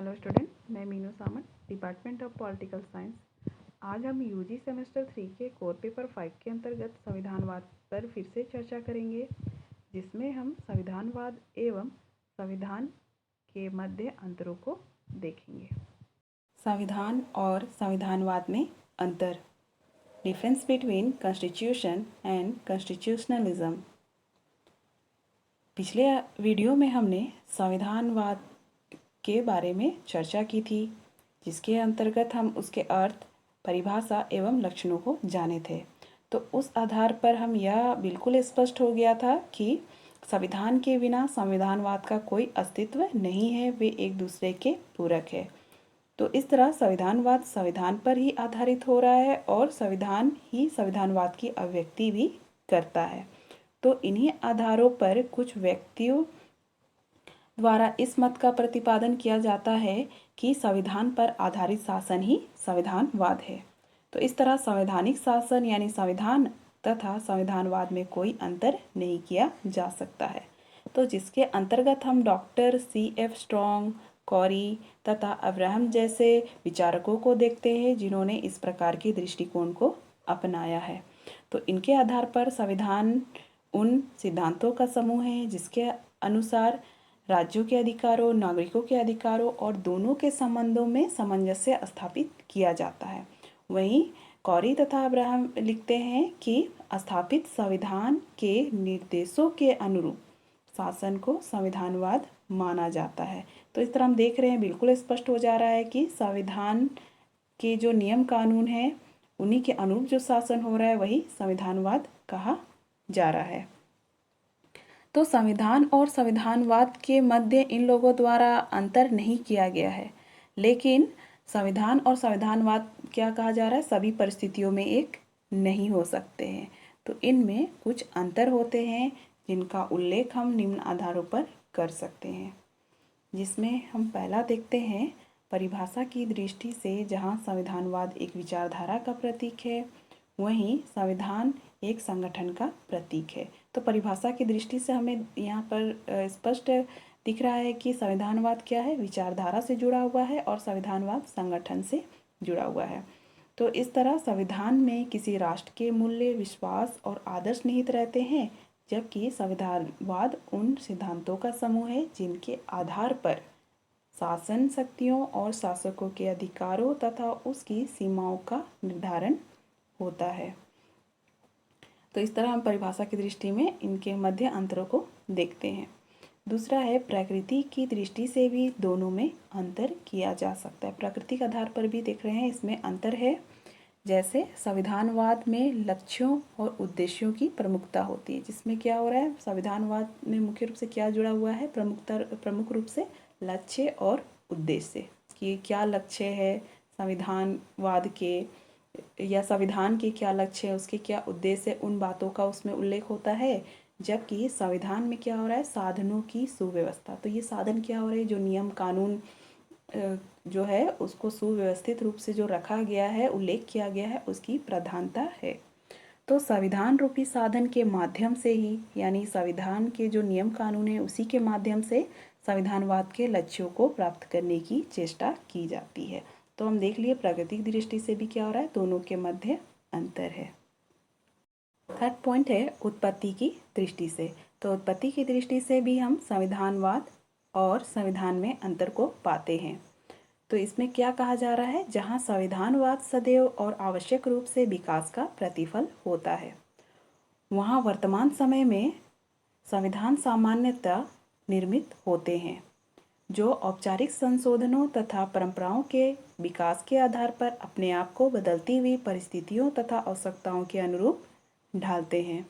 Hello student, मैं मीनू सामंत, department of political science. आज हम यूजी सेमेस्टर 3 के कोर पेपर 5 के अंतर्गत संविधानवाद पर फिर से चर्चा करेंगे, जिसमें हम संविधानवाद एवं संविधान के मध्य अंतरों को देखेंगे। संविधान और संविधानवाद में अंतर, difference between constitution and constitutionalism. पिछले वीडियो में हमने संविधानवाद के बारे में चर्चा की थी, जिसके अंतर्गत हम उसके अर्थ, परिभाषा एवं लक्षणों को जाने थे। तो उस आधार पर हम यह बिल्कुल स्पष्ट हो गया था कि संविधान के बिना संविधानवाद का कोई अस्तित्व नहीं है, वे एक दूसरे के पूरक है। तो इस तरह संविधानवाद संविधान पर ही आधारित हो रहा है और संविधान ही संविधानवाद की अभिव्यक्ति भी करता है। तो इन्हीं आधारों पर कुछ व्यक्तियों द्वारा इस मत का प्रतिपादन किया जाता है कि संविधान पर आधारित शासन ही संविधानवाद है। तो इस तरह संवैधानिक शासन यानी संविधान तथा संविधानवाद में कोई अंतर नहीं किया जा सकता है। तो जिसके अंतर्गत हम डॉक्टर C.F. स्ट्रॉन्ग, कॉरी तथा अब्राहम जैसे विचारकों को देखते हैं, जिन्होंने इस प्रकार के दृष्टिकोण को अपनाया है। तो इनके आधार पर संविधान उन सिद्धांतों का समूह है जिसके अनुसार राज्यों के अधिकारों, नागरिकों के अधिकारों और दोनों के संबंधों में सामंजस्य स्थापित किया जाता है। वहीं कॉरी तथा अब्राहम लिखते हैं कि स्थापित संविधान के निर्देशों के अनुरूप शासन को संविधानवाद माना जाता है। तो इस तरह हम देख रहे हैं, बिल्कुल स्पष्ट हो जा रहा है कि संविधान के जो नियम कानून हैं, उन्हीं के अनुरूप जो शासन हो रहा है वही संविधानवाद कहा जा रहा है। तो संविधान और संविधानवाद के मध्य इन लोगों द्वारा अंतर नहीं किया गया है, लेकिन संविधान और संविधानवाद क्या कहा जा रहा है, सभी परिस्थितियों में एक नहीं हो सकते हैं। तो इनमें कुछ अंतर होते हैं जिनका उल्लेख हम निम्न आधारों पर कर सकते हैं, जिसमें हम पहला देखते हैं परिभाषा की दृष्टि से। जहाँ संविधानवाद एक विचारधारा का प्रतीक है, वहीं संविधान एक संगठन का प्रतीक है। तो परिभाषा की दृष्टि से हमें यहाँ पर स्पष्ट दिख रहा है कि संविधानवाद क्या है, विचारधारा से जुड़ा हुआ है और संविधानवाद संगठन से जुड़ा हुआ है। तो इस तरह संविधान में किसी राष्ट्र के मूल्य, विश्वास और आदर्श निहित रहते हैं, जबकि संविधानवाद उन सिद्धांतों का समूह है जिनके आधार पर शासन शक्तियों और शासकों के अधिकारों तथा उसकी सीमाओं का निर्धारण होता है। तो इस तरह हम परिभाषा की दृष्टि में इनके मध्य अंतरों को देखते हैं। दूसरा है प्रकृति की दृष्टि से भी दोनों में अंतर किया जा सकता है। प्रकृति के आधार पर भी देख रहे हैं, इसमें अंतर है। जैसे संविधानवाद में लक्ष्यों और उद्देश्यों की प्रमुखता होती है, जिसमें क्या हो रहा है, संविधानवाद में मुख्य रूप से क्या जुड़ा हुआ है, प्रमुख रूप से लक्ष्य और उद्देश्य कि क्या लक्ष्य है संविधानवाद के, या संविधान के क्या लक्ष्य है, उसके क्या उद्देश्य है, उन बातों का उसमें उल्लेख होता है। जबकि संविधान में क्या हो रहा है, साधनों की सुव्यवस्था। तो ये साधन क्या हो रहे हैं, जो नियम कानून जो है उसको सुव्यवस्थित रूप से जो रखा गया है, उल्लेख किया गया है, उसकी प्रधानता है। तो संविधान रूपी साधन के माध्यम से ही, यानी संविधान के जो नियम कानून है उसी के माध्यम से संविधानवाद के लक्ष्यों को प्राप्त करने की चेष्टा की जाती है। तो हम देख लिए प्राकृतिक दृष्टि से भी क्या हो रहा है, दोनों के मध्य अंतर है। थर्ड पॉइंट है उत्पत्ति की दृष्टि से। तो उत्पत्ति की दृष्टि से भी हम संविधानवाद और संविधान में अंतर को पाते हैं। तो इसमें क्या कहा जा रहा है, जहाँ संविधानवाद सदैव और आवश्यक रूप से विकास का प्रतिफल होता है, वहाँ वर्तमान समय में संविधान सामान्यतः निर्मित होते हैं, जो औपचारिक संशोधनों तथा परंपराओं के विकास के आधार पर अपने आप को बदलती हुई परिस्थितियों तथा आवश्यकताओं के अनुरूप ढालते हैं।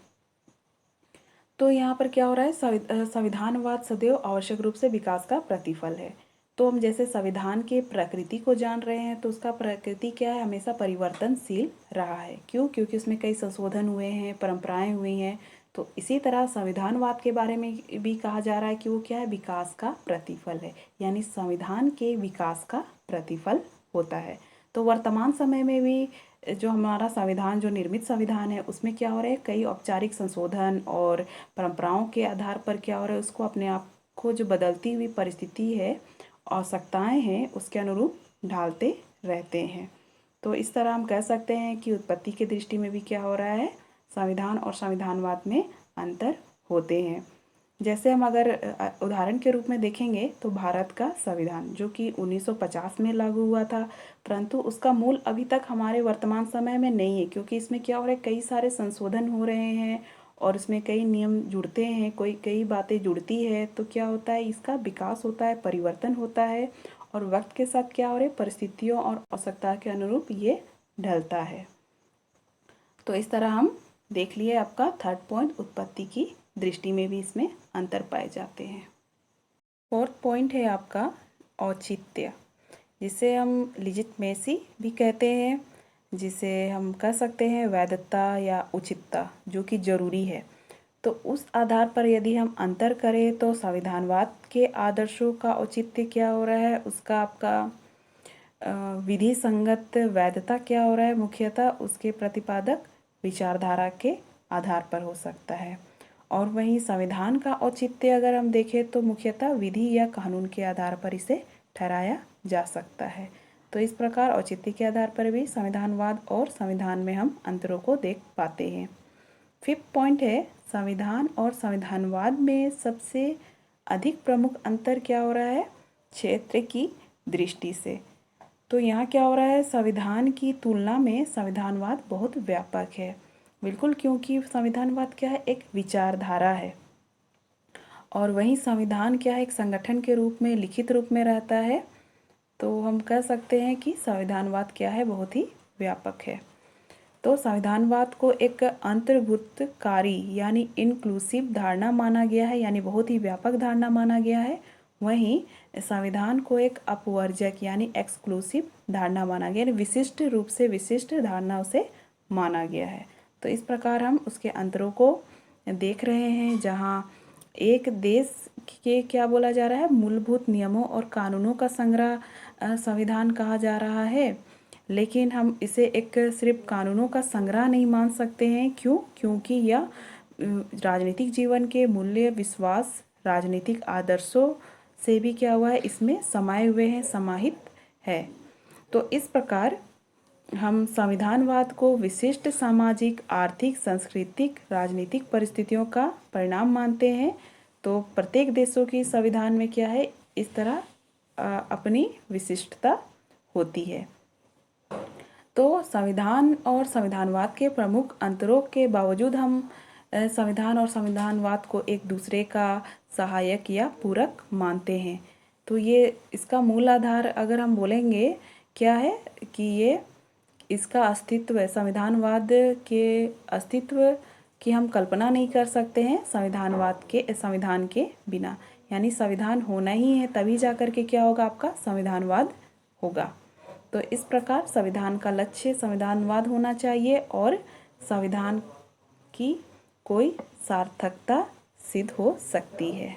तो यहाँ पर क्या हो रहा है, संविधानवाद सदैव आवश्यक रूप से विकास का प्रतिफल है। तो हम जैसे संविधान के प्रकृति को जान रहे हैं, तो उसका प्रकृति क्या है, हमेशा परिवर्तनशील रहा है। क्यों? क्योंकि उसमें कई संशोधन हुए हैं, परंपराएं हुई हैं। तो इसी तरह संविधानवाद के बारे में भी कहा जा रहा है कि वो क्या है, विकास का प्रतिफल है, यानी संविधान के विकास का प्रतिफल होता है। तो वर्तमान समय में भी जो हमारा संविधान, जो निर्मित संविधान है, उसमें क्या हो रहा है, कई औपचारिक संशोधन और परंपराओं के आधार पर क्या हो रहा है, उसको अपने आप को जो बदलती हुई परिस्थिति है आवश्यकताएं हैं उसके अनुरूप ढालते रहते हैं। तो इस तरह हम कह सकते हैं कि उत्पत्ति की दृष्टि में भी क्या हो रहा है, संविधान और संविधानवाद में अंतर होते हैं। जैसे हम अगर उदाहरण के रूप में देखेंगे तो भारत का संविधान जो कि 1950 में लागू हुआ था, परंतु उसका मूल अभी तक हमारे वर्तमान समय में नहीं है, क्योंकि इसमें क्या हो रहा है, कई सारे संशोधन हो रहे हैं और इसमें कई नियम जुड़ते हैं, कई बातें जुड़ती है। तो क्या होता है, इसका विकास होता है, परिवर्तन होता है और वक्त के साथ क्या हो रहा है, परिस्थितियों और आवश्यकता के अनुरूप ये ढलता है। तो इस तरह हम देख लिए आपका थर्ड पॉइंट, उत्पत्ति की दृष्टि में भी इसमें अंतर पाए जाते हैं। फोर्थ पॉइंट है आपका औचित्य, जिसे हम लिजिटमेसी भी कहते हैं, जिसे हम कह सकते हैं वैधता या उचितता, जो कि जरूरी है। तो उस आधार पर यदि हम अंतर करें तो संविधानवाद के आदर्शों का औचित्य क्या हो रहा है, उसका आपका विधि संगत वैधता क्या हो रहा है, मुख्यतः उसके प्रतिपादक विचारधारा के आधार पर हो सकता है। और वहीं संविधान का औचित्य अगर हम देखें तो मुख्यतः विधि या कानून के आधार पर इसे ठहराया जा सकता है। तो इस प्रकार औचित्य के आधार पर भी संविधानवाद और संविधान में हम अंतरों को देख पाते हैं। फिफ्थ पॉइंट है, संविधान और संविधानवाद में सबसे अधिक प्रमुख अंतर क्या हो रहा है, क्षेत्र की दृष्टि से। तो यहाँ क्या हो रहा है, संविधान की तुलना में संविधानवाद बहुत व्यापक है, बिल्कुल, क्योंकि संविधानवाद क्या है, एक विचारधारा है और वहीं संविधान क्या है, एक संगठन के रूप में, लिखित रूप में रहता है। तो हम कह सकते हैं कि संविधानवाद क्या है, बहुत ही व्यापक है। तो संविधानवाद को एक अंतर्भुतकारी यानी इंक्लूसिव धारणा माना गया है, यानी बहुत ही व्यापक धारणा माना गया है। वहीं संविधान को एक अपवर्जक यानी एक्सक्लूसिव धारणा माना गया, यानी विशिष्ट रूप से विशिष्ट धारणा उसे माना गया है। तो इस प्रकार हम उसके अंतरों को देख रहे हैं, जहाँ एक देश के क्या बोला जा रहा है, मूलभूत नियमों और कानूनों का संग्रह संविधान कहा जा रहा है, लेकिन हम इसे एक सिर्फ कानूनों का संग्रह नहीं मान सकते हैं। क्यों? क्योंकि यह राजनीतिक जीवन के मूल्य, विश्वास, राजनीतिक आदर्शों से भी क्या हुआ है, इसमें समाये हुए हैं, समाहित है। तो इस प्रकार हम संविधानवाद को विशिष्ट सामाजिक, आर्थिक, सांस्कृतिक, राजनीतिक परिस्थितियों का परिणाम मानते हैं। तो प्रत्येक देशों की संविधान में क्या है, इस तरह अपनी विशिष्टता होती है। तो संविधान और संविधानवाद के प्रमुख अंतरों के बावजूद हम संविधान और संविधानवाद को एक दूसरे का सहायक या पूरक मानते हैं। तो ये इसका मूल आधार अगर हम बोलेंगे क्या है कि ये इसका अस्तित्व, संविधानवाद के अस्तित्व की हम कल्पना नहीं कर सकते हैं संविधान के बिना, यानी संविधान होना ही है, तभी जाकर के क्या होगा, आपका संविधानवाद होगा। तो इस प्रकार संविधान का लक्ष्य संविधानवाद होना चाहिए और संविधान की कोई सार्थकता सिद्ध हो सकती है।